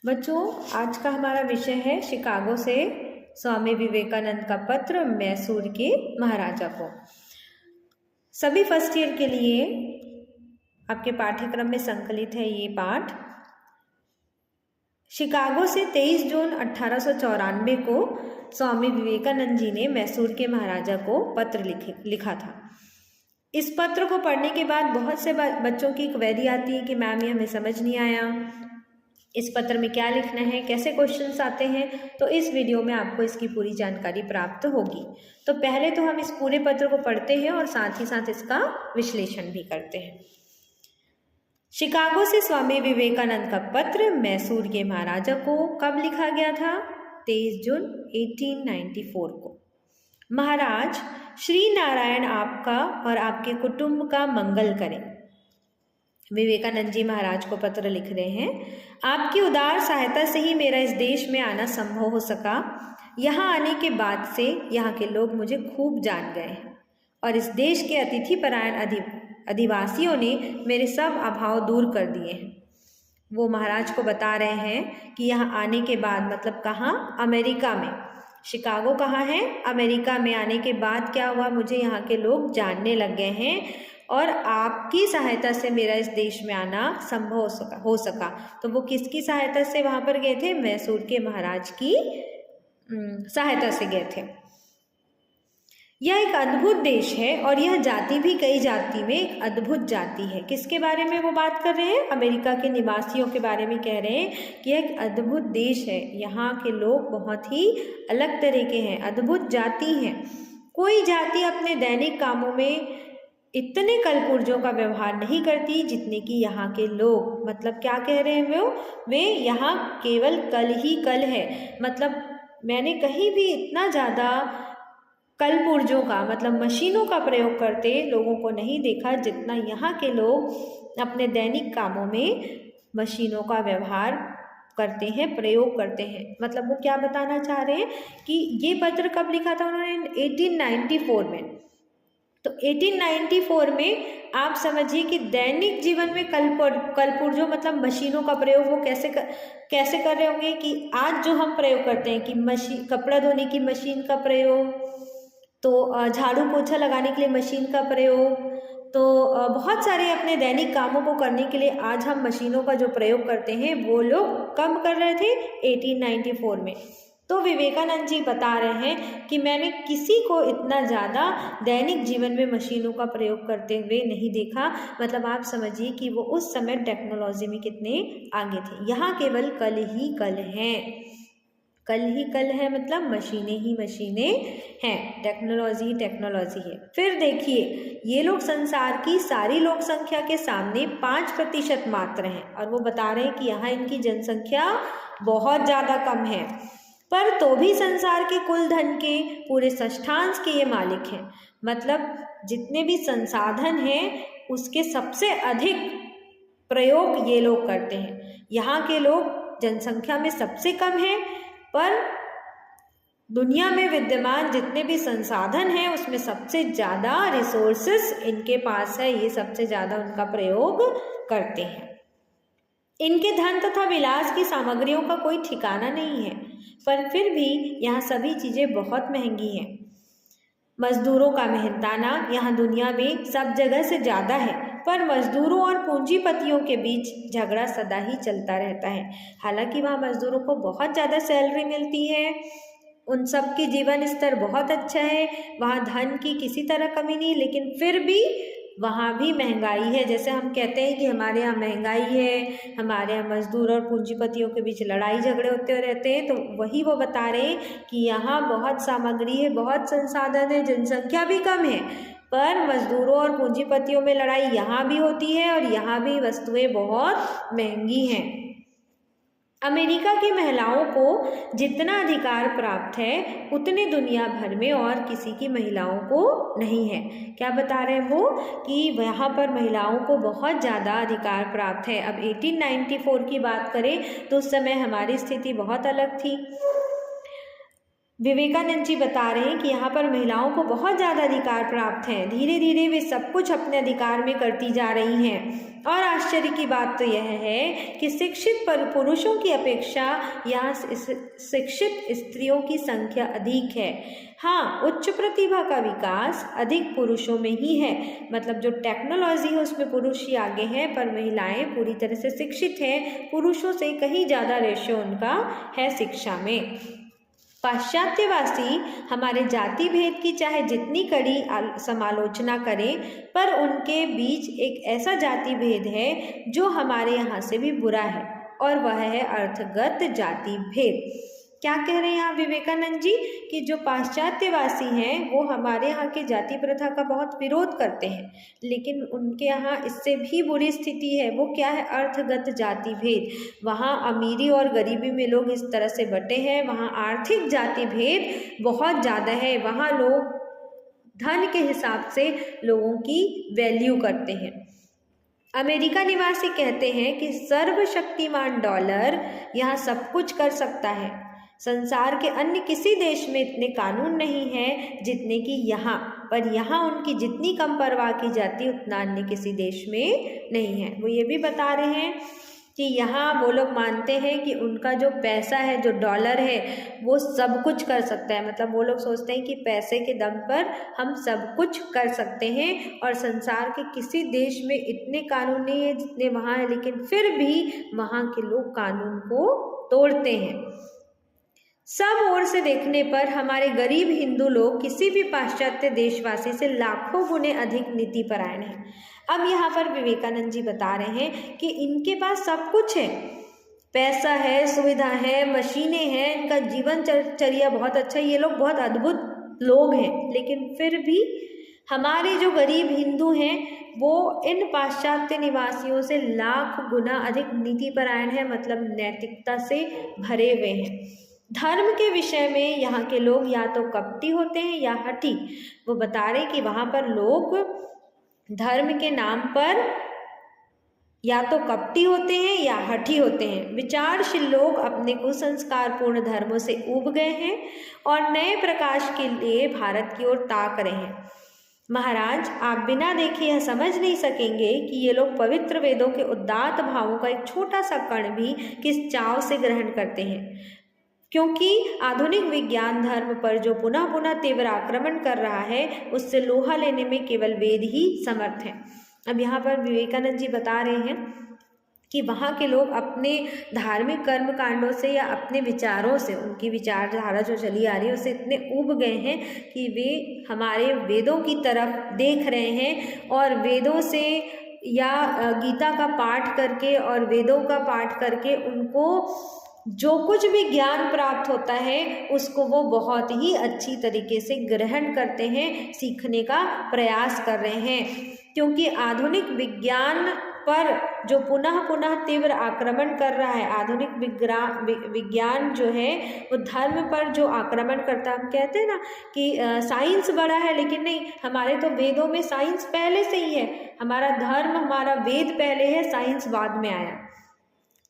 बच्चों, आज का हमारा विषय है शिकागो से स्वामी विवेकानंद का पत्र मैसूर के महाराजा को। सभी फर्स्ट ईयर के लिए आपके पाठ्यक्रम में संकलित है ये पाठ। शिकागो से 23 जून 1894 को स्वामी विवेकानंद जी ने मैसूर के महाराजा को पत्र लिखा था। इस पत्र को पढ़ने के बाद बहुत से बच्चों की क्वेरी आती है कि मैम ये हमें समझ नहीं आया, इस पत्र में क्या लिखना है, कैसे क्वेश्चंस आते हैं। तो इस वीडियो में आपको इसकी पूरी जानकारी प्राप्त होगी। तो पहले तो हम इस पूरे पत्र को पढ़ते हैं और साथ ही साथ इसका विश्लेषण भी करते हैं। शिकागो से स्वामी विवेकानंद का पत्र मैसूर के महाराजा को कब लिखा गया था? 23 जून 1894 को। महाराज, श्री नारायण आपका और आपके कुटुंब का मंगल करें। विवेकानंद जी महाराज को पत्र लिख रहे हैं। आपकी उदार सहायता से ही मेरा इस देश में आना संभव हो सका। यहाँ आने के बाद से यहाँ के लोग मुझे खूब जान गए हैं और इस देश के अतिथि परायण अधिवासियों ने मेरे सब अभाव दूर कर दिए हैं। वो महाराज को बता रहे हैं कि यहाँ आने के बाद, मतलब कहाँ? अमेरिका में। शिकागो कहाँ है? अमेरिका में। आने के बाद क्या हुआ? मुझे यहाँ के लोग जानने लग गए हैं और आपकी सहायता से मेरा इस देश में आना संभव हो सका। तो वो किसकी सहायता से वहाँ पर गए थे? मैसूर के महाराज की सहायता से गए थे। यह एक अद्भुत देश है और यह जाति भी कई जाति में एक अद्भुत जाति है। किसके बारे में वो बात कर रहे हैं? अमेरिका के निवासियों के बारे में कह रहे हैं कि यह एक अद्भुत देश है। यहाँ के लोग बहुत ही अलग तरह के हैं, अद्भुत जाति हैं। कोई जाति अपने दैनिक कामों में इतने कलपुर्जों का व्यवहार नहीं करती जितने कि यहाँ के लोग। मतलब क्या कह रहे हैं वे यहाँ केवल कल ही कल है। मतलब मैंने कहीं भी इतना ज़्यादा कलपुर्जों का, मतलब मशीनों का प्रयोग करते लोगों को नहीं देखा जितना यहाँ के लोग अपने दैनिक कामों में मशीनों का व्यवहार करते हैं, प्रयोग करते हैं। मतलब वो क्या बताना चाह रहे हैं कि ये पत्र कब लिखा था उन्होंने? 1894 में। तो 1894 में आप समझिए कि दैनिक जीवन में कलपुर्जों मतलब मशीनों का प्रयोग वो कैसे कर रहे होंगे कि आज जो हम प्रयोग करते हैं कि कपड़ा धोने की मशीन का प्रयोग, तो झाड़ू पोछा लगाने के लिए मशीन का प्रयोग, तो बहुत सारे अपने दैनिक कामों को करने के लिए आज हम मशीनों का जो प्रयोग करते हैं वो लोग कब कर रहे थे? 1894 में। तो विवेकानंद जी बता रहे हैं कि मैंने किसी को इतना ज़्यादा दैनिक जीवन में मशीनों का प्रयोग करते हुए नहीं देखा। मतलब आप समझिए कि वो उस समय टेक्नोलॉजी में कितने आगे थे। यहाँ केवल कल ही कल हैं, कल ही कल है, मतलब मशीनें ही मशीनें हैं, टेक्नोलॉजी ही टेक्नोलॉजी है। फिर देखिए, ये लोग संसार की सारी लोक संख्या के सामने 5% मात्र हैं और वो बता रहे हैं कि यहाँ इनकी जनसंख्या बहुत ज़्यादा कम है, पर तो भी संसार के कुल धन के पूरे षष्ठांश के ये मालिक हैं। मतलब जितने भी संसाधन हैं उसके सबसे अधिक प्रयोग ये लोग करते हैं। यहाँ के लोग जनसंख्या में सबसे कम हैं, पर दुनिया में विद्यमान जितने भी संसाधन हैं उसमें सबसे ज़्यादा रिसोर्सेस इनके पास है। ये सबसे ज़्यादा उनका प्रयोग करते हैं। इनके धन तथा विलास की सामग्रियों का कोई ठिकाना नहीं है, पर फिर भी यहाँ सभी चीज़ें बहुत महंगी हैं। मजदूरों का मेहनताना यहाँ दुनिया में सब जगह से ज़्यादा है, पर मजदूरों और पूंजीपतियों के बीच झगड़ा सदा ही चलता रहता है। हालांकि वहाँ मजदूरों को बहुत ज़्यादा सैलरी मिलती है, उन सब की जीवन स्तर बहुत अच्छा है, वहाँ धन की किसी तरह कमी नहीं, लेकिन फिर भी वहाँ भी महंगाई है। जैसे हम कहते हैं कि हमारे यहाँ महंगाई है, हमारे यहाँ मजदूर और पूंजीपतियों के बीच लड़ाई झगड़े होते रहते हैं, तो वही वो बता रहे हैं कि यहाँ बहुत सामग्री है, बहुत संसाधन है, जनसंख्या भी कम है, पर मजदूरों और पूंजीपतियों में लड़ाई यहाँ भी होती है और यहाँ भी वस्तुएं बहुत महंगी हैं। अमेरिका की महिलाओं को जितना अधिकार प्राप्त है उतने दुनिया भर में और किसी की महिलाओं को नहीं है। क्या बता रहे हैं वो? कि यहाँ पर महिलाओं को बहुत ज़्यादा अधिकार प्राप्त है। अब 1894 की बात करें तो उस समय हमारी स्थिति बहुत अलग थी। विवेकानंद जी बता रहे हैं कि यहाँ पर महिलाओं को बहुत ज़्यादा अधिकार प्राप्त हैं, धीरे धीरे वे सब कुछ अपने अधिकार में करती जा रही हैं। और आश्चर्य की बात तो यह है कि शिक्षित पुरुषों की अपेक्षा यहाँ शिक्षित स्त्रियों की संख्या अधिक है। हाँ, उच्च प्रतिभा का विकास अधिक पुरुषों में ही है, मतलब जो टेक्नोलॉजी है उसमें पुरुष ही आगे हैं, पर महिलाएं पूरी तरह से शिक्षित हैं, पुरुषों से कहीं ज़्यादा रेशियो उनका है शिक्षा में। पाश्चात्यवासी हमारे जाति भेद की चाहे जितनी कड़ी समालोचना करें, पर उनके बीच एक ऐसा जाति भेद है जो हमारे यहाँ से भी बुरा है, और वह है अर्थगत जाति भेद। क्या कह रहे हैं यहाँ विवेकानंद जी कि जो पाश्चात्यवासी हैं वो हमारे यहाँ के जाति प्रथा का बहुत विरोध करते हैं, लेकिन उनके यहाँ इससे भी बुरी स्थिति है। वो क्या है? अर्थगत जाति भेद। वहाँ अमीरी और गरीबी में लोग इस तरह से बटे हैं, वहाँ आर्थिक जाति भेद बहुत ज़्यादा है। वहाँ लोग धन के हिसाब से लोगों की वैल्यू करते हैं। अमेरिका निवासी कहते हैं कि सर्वशक्तिमान डॉलर यहाँ सब कुछ कर सकता है। संसार के अन्य किसी देश में इतने कानून नहीं हैं जितने कि यहाँ, पर यहाँ उनकी जितनी कम परवाह की जाती उतना अन्य किसी देश में नहीं है। वो ये भी बता रहे हैं कि यहाँ वो लोग मानते हैं कि उनका जो पैसा है, जो डॉलर है, वो सब कुछ कर सकता है। मतलब वो लोग सोचते हैं कि पैसे के दम पर हम सब कुछ कर सकते हैं, और संसार के किसी देश में इतने कानून नहीं है जितने वहाँ है, लेकिन फिर भी वहाँ के लोग कानून को तोड़ते हैं। सब ओर से देखने पर हमारे गरीब हिंदू लोग किसी भी पाश्चात्य देशवासी से लाखों गुने अधिक नीतिपरायण हैं। अब यहाँ पर विवेकानंद जी बता रहे हैं कि इनके पास सब कुछ है, पैसा है, सुविधा है, मशीनें हैं, इनका जीवन चर्या बहुत अच्छा है, ये लोग बहुत अद्भुत लोग हैं, लेकिन फिर भी हमारे जो गरीब हिंदू हैं वो इन पाश्चात्य निवासियों से लाख गुना अधिक नीतिपरायण है, मतलब नैतिकता से भरे हुए हैं। धर्म के विषय में यहाँ के लोग या तो कपटी होते हैं या हठी। वो बता रहे कि वहाँ पर लोग धर्म के नाम पर या तो कपटी होते हैं या हठी होते हैं। विचारशील लोग अपने कुसंस्कारपूर्ण धर्मों से ऊब गए हैं और नए प्रकाश के लिए भारत की ओर ताक रहे हैं। महाराज, आप बिना देखे यह समझ नहीं सकेंगे कि ये लोग पवित्र वेदों के उदात्त भावों का एक छोटा सा कण भी किस चाव से ग्रहण करते हैं, क्योंकि आधुनिक विज्ञान धर्म पर जो पुनः पुनः तीव्र आक्रमण कर रहा है उससे लोहा लेने में केवल वेद ही समर्थ हैं। अब यहाँ पर विवेकानंद जी बता रहे हैं कि वहाँ के लोग अपने धार्मिक कर्म कांडों से या अपने विचारों से, उनकी विचारधारा जो चली आ रही है उससे इतने ऊब गए हैं कि वे हमारे वेदों की तरफ देख रहे हैं, और वेदों से या गीता का पाठ करके और वेदों का पाठ करके उनको जो कुछ भी ज्ञान प्राप्त होता है उसको वो बहुत ही अच्छी तरीके से ग्रहण करते हैं, सीखने का प्रयास कर रहे हैं। क्योंकि आधुनिक विज्ञान पर जो पुनः पुनः तीव्र आक्रमण कर रहा है, आधुनिक विज्ञान जो है वो धर्म पर जो आक्रमण करता है, हम कहते हैं ना कि साइंस बड़ा है, लेकिन नहीं, हमारे तो वेदों में साइंस पहले से ही है। हमारा धर्म, हमारा वेद पहले है, साइंस बाद में आया।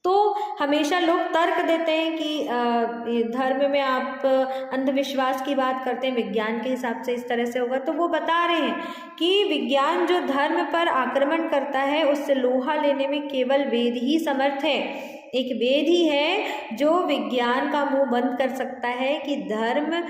तो हमेशा लोग तर्क देते हैं कि धर्म में आप अंधविश्वास की बात करते हैं, विज्ञान के हिसाब से इस तरह से होगा। तो वो बता रहे हैं कि विज्ञान जो धर्म पर आक्रमण करता है उससे लोहा लेने में केवल वेद ही समर्थ है। एक वेद ही है जो विज्ञान का मुंह बंद कर सकता है कि धर्म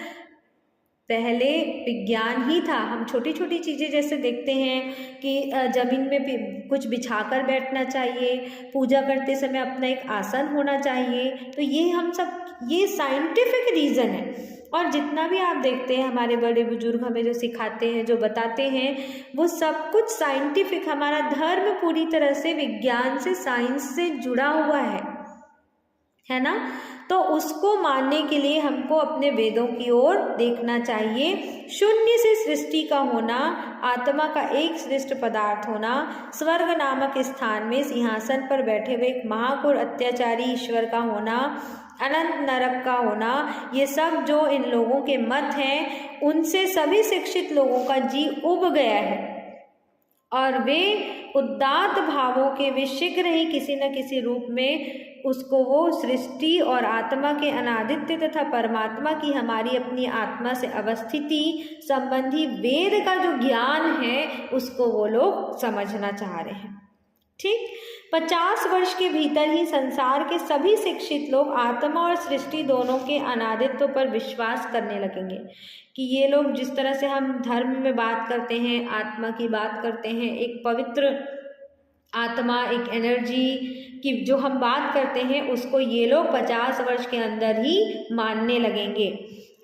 पहले विज्ञान ही था। हम छोटी छोटी चीज़ें जैसे देखते हैं कि ज़मीन में कुछ बिछाकर बैठना चाहिए, पूजा करते समय अपना एक आसन होना चाहिए, तो ये हम सब, ये साइंटिफिक रीज़न है। और जितना भी आप देखते हैं हमारे बड़े बुजुर्ग हमें जो सिखाते हैं, जो बताते हैं, वो सब कुछ साइंटिफिक। हमारा धर्म पूरी तरह से विज्ञान से, साइंस से जुड़ा हुआ है ना। तो उसको मानने के लिए हमको अपने वेदों की ओर देखना चाहिए। शून्य से सृष्टि का होना, आत्मा का एक श्रेष्ठ पदार्थ होना, स्वर्ग नामक स्थान में सिंहासन पर बैठे हुए एक महाकुर अत्याचारी ईश्वर का होना, अनंत नरक का होना, ये सब जो इन लोगों के मत हैं, उनसे सभी शिक्षित लोगों का जी उब गया है और वे उदात्त भावों के वे शीघ्र ही किसी न किसी रूप में उसको वो सृष्टि और आत्मा के अनादित्य तथा परमात्मा की हमारी अपनी आत्मा से अवस्थिति संबंधी वेद का जो ज्ञान है उसको वो लोग समझना चाह रहे हैं। ठीक, 50 वर्ष के भीतर ही संसार के सभी शिक्षित लोग आत्मा और सृष्टि दोनों के अनादित्व पर विश्वास करने लगेंगे कि ये लोग जिस तरह से हम धर्म में बात करते हैं, आत्मा की बात करते हैं, एक पवित्र आत्मा, एक एनर्जी की जो हम बात करते हैं, उसको ये लोग 50 वर्ष के अंदर ही मानने लगेंगे।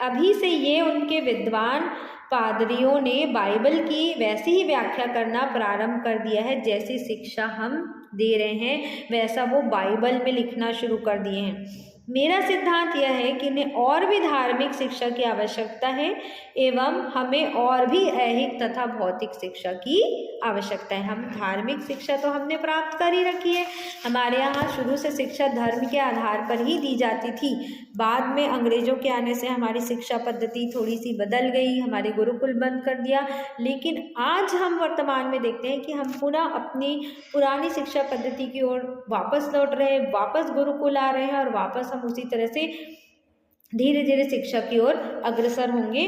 अभी से ये उनके विद्वान पादरियों ने बाइबल की वैसी ही व्याख्या करना प्रारंभ कर दिया है जैसी शिक्षा हम दे रहे हैं, वैसा वो बाइबल में लिखना शुरू कर दिए हैं। मेरा सिद्धांत यह है कि इन्हें और भी धार्मिक शिक्षा की आवश्यकता है एवं हमें और भी ऐहिक तथा भौतिक शिक्षा की आवश्यकता है। हम धार्मिक शिक्षा तो हमने प्राप्त कर ही रखी है, हमारे यहाँ शुरू से शिक्षा धर्म के आधार पर ही दी जाती थी। बाद में अंग्रेजों के आने से हमारी शिक्षा पद्धति थोड़ी सी बदल गई, हमारे गुरुकुल बंद कर दिया, लेकिन आज हम वर्तमान में देखते हैं कि हम पुनः अपनी पुरानी शिक्षा पद्धति की ओर वापस लौट रहे हैं, वापस गुरुकुल आ रहे हैं और वापस हम उसी तरह से धीरे धीरे शिक्षा की ओर अग्रसर होंगे।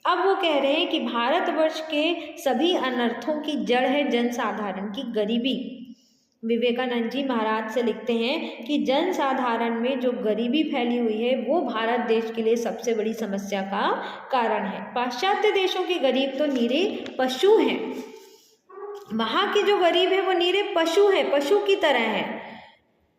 अब वो कह रहे हैं कि भारतवर्ष के सभी अनर्थों की जड़ है जनसाधारण की गरीबी। विवेकानंद जी महाराज से लिखते हैं कि जनसाधारण में जो गरीबी फैली हुई है वो भारत देश के लिए सबसे बड़ी समस्या का कारण है। पाश्चात्य देशों के गरीब तो नीरे पशु हैं, वहाँ के जो गरीब है वो नीरे पशु हैं, पशु की तरह हैं।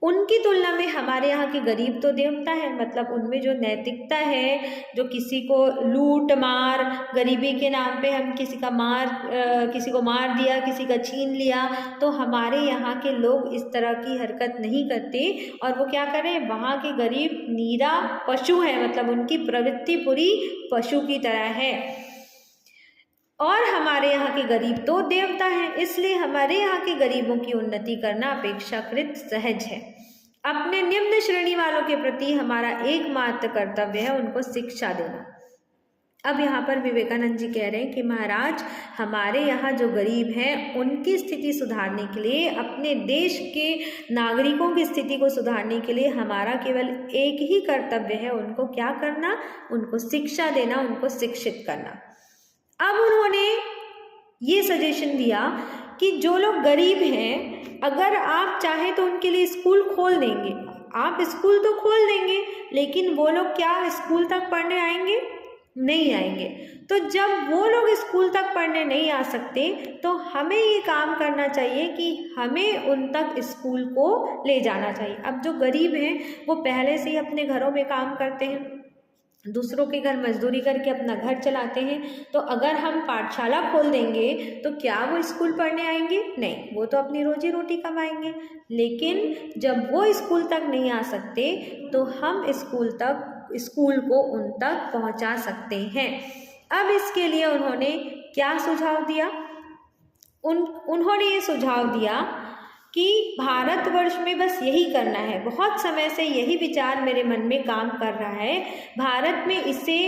उनकी तुलना में हमारे यहाँ के गरीब तो देवता है, मतलब उनमें जो नैतिकता है, जो किसी को लूट मार, गरीबी के नाम पे हम किसी को मार दिया, किसी का छीन लिया, तो हमारे यहाँ के लोग इस तरह की हरकत नहीं करते। और वो क्या करें, वहाँ के गरीब नीरा पशु है, मतलब उनकी प्रवृत्ति पूरी पशु की तरह है। और हमारे यहाँ के गरीब तो देवता हैं, इसलिए हमारे यहाँ के गरीबों की उन्नति करना अपेक्षाकृत सहज है। अपने निम्न श्रेणी वालों के प्रति हमारा एकमात्र कर्तव्य है उनको शिक्षा देना। अब यहाँ पर विवेकानंद जी कह रहे हैं कि महाराज, हमारे यहाँ जो गरीब हैं उनकी स्थिति सुधारने के लिए, अपने देश के नागरिकों की स्थिति को सुधारने के लिए हमारा केवल एक ही कर्तव्य है, उनको क्या करना, उनको शिक्षा देना, उनको शिक्षित करना। अब उन्होंने ये सजेशन दिया कि जो लोग गरीब हैं, अगर आप चाहें तो उनके लिए स्कूल खोल देंगे। आप स्कूल तो खोल देंगे, लेकिन वो लोग क्या स्कूल तक पढ़ने आएंगे? नहीं आएंगे। तो जब वो लोग स्कूल तक पढ़ने नहीं आ सकते तो हमें ये काम करना चाहिए कि हमें उन तक स्कूल को ले जाना चाहिए। अब जो गरीब हैं वो पहले से ही अपने घरों में काम करते हैं, दूसरों के घर मजदूरी करके अपना घर चलाते हैं, तो अगर हम पाठशाला खोल देंगे तो क्या वो स्कूल पढ़ने आएंगे? नहीं, वो तो अपनी रोजी रोटी कमाएंगे। लेकिन जब वो स्कूल तक नहीं आ सकते तो हम स्कूल को उन तक पहुंचा सकते हैं। अब इसके लिए उन्होंने क्या सुझाव दिया? उन्होंने ये सुझाव दिया कि भारतवर्ष में बस यही करना है। बहुत समय से यही विचार मेरे मन में काम कर रहा है। भारत में इसे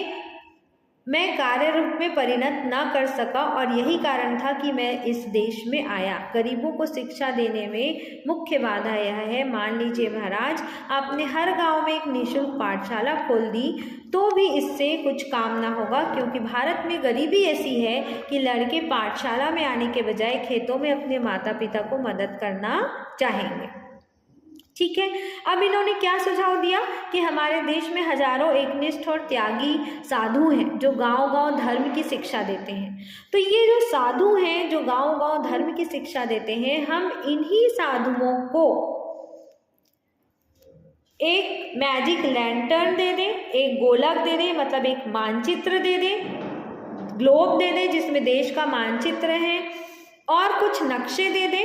मैं कार्य रूप में परिणत ना कर सका और यही कारण था कि मैं इस देश में आया। गरीबों को शिक्षा देने में मुख्य बाधा यह है, मान लीजिए महाराज, आपने हर गांव में एक निःशुल्क पाठशाला खोल दी तो भी इससे कुछ काम ना होगा, क्योंकि भारत में गरीबी ऐसी है कि लड़के पाठशाला में आने के बजाय खेतों में अपने माता पिता को मदद करना चाहेंगे। ठीक है, अब इन्होंने क्या सुझाव दिया कि हमारे देश में हजारों एकनिष्ठ और त्यागी साधु हैं जो गांव-गांव धर्म की शिक्षा देते हैं। तो ये जो साधु हैं जो गांव-गांव धर्म की शिक्षा देते हैं, हम इन्हीं साधुओं को एक मैजिक लैंटर्न दे दें, एक गोलक दे दें, मतलब एक मानचित्र दे दें, ग्लोब दे दें जिसमें देश का मानचित्र है, और कुछ नक्शे दे दें,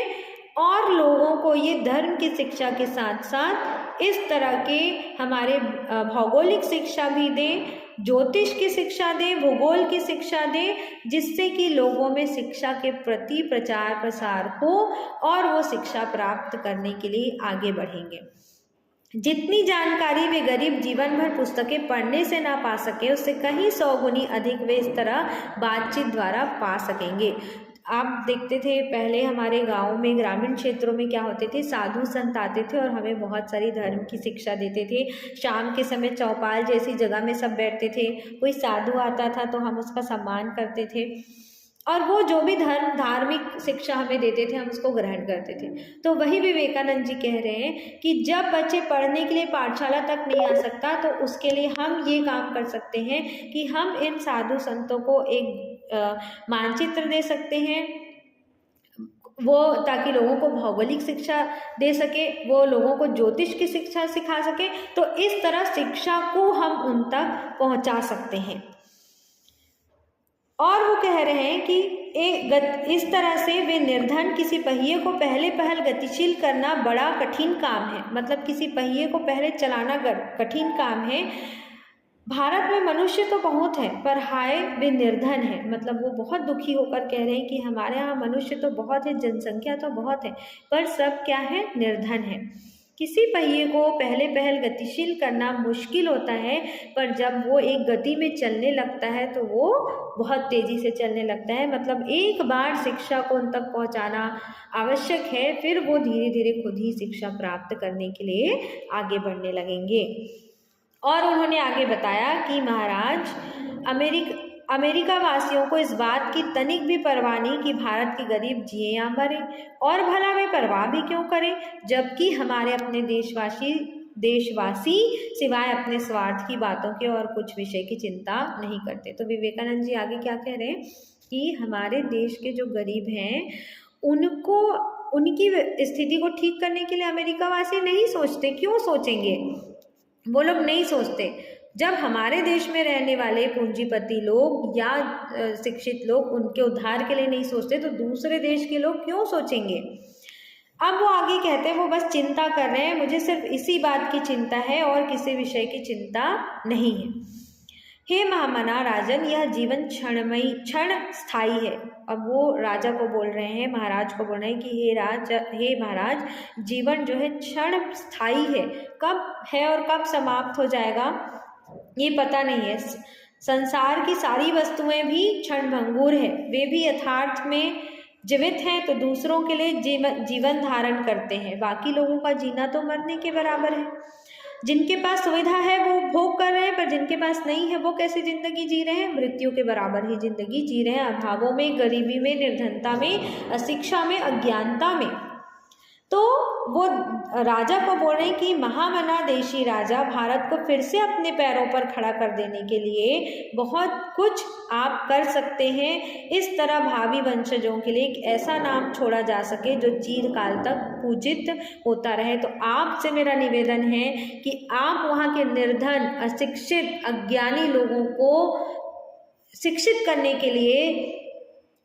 और लोगों को ये धर्म की शिक्षा के साथ साथ इस तरह के हमारे भौगोलिक शिक्षा भी दें, ज्योतिष की शिक्षा दें, भूगोल की शिक्षा दें, जिससे कि लोगों में शिक्षा के प्रति प्रचार प्रसार हो और वो शिक्षा प्राप्त करने के लिए आगे बढ़ेंगे। जितनी जानकारी वे गरीब जीवन भर पुस्तकें पढ़ने से ना पा सके, उससे कहीं 100 गुनी अधिक वे इस तरह बातचीत द्वारा पा सकेंगे। आप देखते थे पहले हमारे गांव में, ग्रामीण क्षेत्रों में क्या होते थे, साधु संत आते थे और हमें बहुत सारी धर्म की शिक्षा देते थे। शाम के समय चौपाल जैसी जगह में सब बैठते थे, कोई साधु आता था तो हम उसका सम्मान करते थे और वो जो भी धार्मिक शिक्षा हमें देते थे हम उसको ग्रहण करते थे। तो वही विवेकानंद जी कह रहे हैं कि जब बच्चे पढ़ने के लिए पाठशाला तक नहीं आ सकता तो उसके लिए हम ये काम कर सकते हैं कि हम इन साधु संतों को एक मानचित्र दे सकते हैं, वो ताकि लोगों को भौगोलिक शिक्षा दे सके, वो लोगों को ज्योतिष की शिक्षा सिखा सके। तो इस तरह शिक्षा को हम उन तक पहुंचा सकते हैं। और वो कह रहे हैं कि इस तरह से वे निर्धन किसी पहिए को पहले पहल गतिशील करना बड़ा कठिन काम है। मतलब किसी पहिए को पहले चलाना कठिन काम है। भारत में मनुष्य तो बहुत है पर हाय वे निर्धन है। मतलब वो बहुत दुखी होकर कह रहे हैं कि हमारे यहाँ मनुष्य तो बहुत है, जनसंख्या तो बहुत है, पर सब क्या है, निर्धन है। किसी पहिए को पहले पहल गतिशील करना मुश्किल होता है, पर जब वो एक गति में चलने लगता है तो वो बहुत तेज़ी से चलने लगता है। मतलब एक बार शिक्षा को उन तक पहुंचाना आवश्यक है, फिर वो धीरे धीरे खुद ही शिक्षा प्राप्त करने के लिए आगे बढ़ने लगेंगे। और उन्होंने आगे बताया कि महाराज अमेरिका वासियों को इस बात की तनिक भी परवाह नहीं कि भारत के गरीब जिए या मरे, और भला वे परवाह भी क्यों करें जबकि हमारे अपने देशवासी सिवाय अपने स्वार्थ की बातों के और कुछ विषय की चिंता नहीं करते। तो विवेकानंद जी आगे क्या कह रहे हैं कि हमारे देश के जो गरीब हैं उनको, उनकी स्थिति को ठीक करने के लिए अमेरिका वासी नहीं सोचते। क्यों सोचेंगे, वो लोग नहीं सोचते। जब हमारे देश में रहने वाले पूंजीपति लोग या शिक्षित लोग उनके उद्धार के लिए नहीं सोचते तो दूसरे देश के लोग क्यों सोचेंगे। अब वो आगे कहते हैं वो बस चिंता कर रहे हैं, मुझे सिर्फ इसी बात की चिंता है और किसी विषय की चिंता नहीं है। हे महामना राजन, यह जीवन क्षण स्थायी है। अब वो राजा को बोल रहे हैं, महाराज को बोल रहे हैं कि हे महाराज, जीवन जो है क्षण स्थायी है, कब है और कब समाप्त हो जाएगा ये पता नहीं है। संसार की सारी वस्तुएं भी क्षणभंगुर है, वे भी यथार्थ में जीवित हैं तो दूसरों के लिए जीवन धारण करते हैं। बाकी लोगों का जीना तो मरने के बराबर है। जिनके पास सुविधा है वो भोग कर रहे हैं, पर जिनके पास नहीं है वो कैसी जिंदगी जी रहे हैं, मृत्यु के बराबर ही जिंदगी जी रहे हैं, अभावों में, गरीबी में, निर्धनता में, अशिक्षा में, अज्ञानता में। तो वो राजा को बोल रहे हैं कि महामना देशी राजा, भारत को फिर से अपने पैरों पर खड़ा कर देने के लिए बहुत कुछ आप कर सकते हैं। इस तरह भावी वंशजों के लिए एक ऐसा नाम छोड़ा जा सके जो चिरकाल तक पूजित होता रहे। तो आपसे मेरा निवेदन है कि आप वहाँ के निर्धन, अशिक्षित, अज्ञानी लोगों को शिक्षित करने के लिए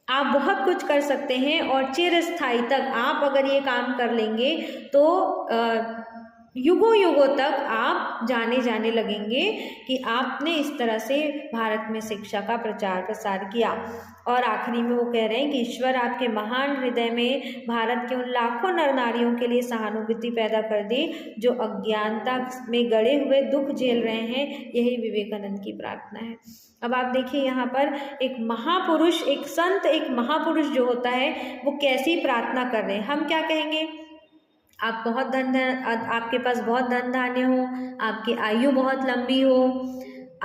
आप बहुत कुछ कर सकते हैं और चिरस्थायी तक आप अगर ये काम कर लेंगे तो युगों युगों तक आप जाने लगेंगे कि आपने इस तरह से भारत में शिक्षा का प्रचार प्रसार किया। और आखिरी में वो कह रहे हैं कि ईश्वर आपके महान हृदय में भारत के उन लाखों नर नारियों के लिए सहानुभूति पैदा कर दे जो अज्ञानता में गड़े हुए दुख झेल रहे हैं। यही विवेकानंद की प्रार्थना है। अब आप देखिए यहाँ पर एक महापुरुष, एक संत, एक महापुरुष जो होता है वो कैसी प्रार्थना कर रहे हैं। हम क्या कहेंगे, आप बहुत आपके पास बहुत धन धान्य हो, आपकी आयु बहुत लंबी हो,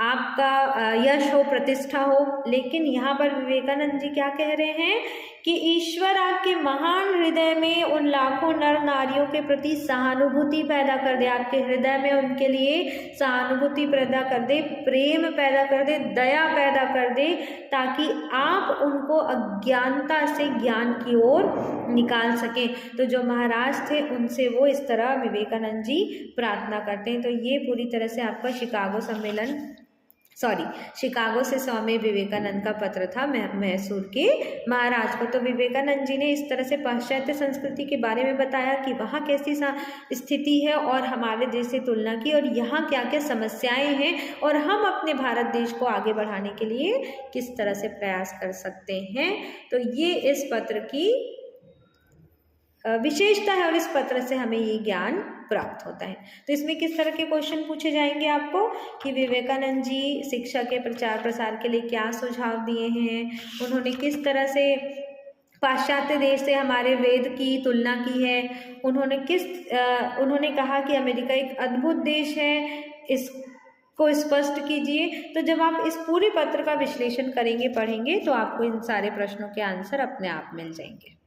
आपका यश हो, प्रतिष्ठा हो, लेकिन यहाँ पर विवेकानंद जी क्या कह रहे हैं कि ईश्वर आपके महान हृदय में उन लाखों नर नारियों के प्रति सहानुभूति पैदा कर दे, आपके हृदय में उनके लिए सहानुभूति पैदा कर दे, प्रेम पैदा कर दे, दया पैदा कर दे, ताकि आप उनको अज्ञानता से ज्ञान की ओर निकाल सकें। तो जो महाराज थे उनसे वो इस तरह विवेकानंद जी प्रार्थना करते हैं। तो ये पूरी तरह से आपका शिकागो से स्वामी विवेकानंद का पत्र था मैसूर के महाराज को। तो विवेकानंद जी ने इस तरह से पाश्चात्य संस्कृति के बारे में बताया कि वहाँ कैसी स्थिति है और हमारे देश से तुलना की, और यहाँ क्या क्या समस्याएं हैं, और हम अपने भारत देश को आगे बढ़ाने के लिए किस तरह से प्रयास कर सकते हैं। तो ये इस पत्र की विशेषता है और इस पत्र से हमें ये ज्ञान प्राप्त होता है। तो इसमें किस तरह के क्वेश्चन पूछे जाएंगे आपको कि विवेकानंद जी शिक्षा के प्रचार प्रसार के लिए क्या सुझाव दिए हैं, उन्होंने किस तरह से पाश्चात्य देश से हमारे वेद की तुलना की है। उन्होंने कहा कि अमेरिका एक अद्भुत देश है, इसको स्पष्ट कीजिए। तो जब आप इस पूरे पत्र का विश्लेषण करेंगे, पढ़ेंगे, तो आपको इन सारे प्रश्नों के आंसर अपने आप मिल जाएंगे।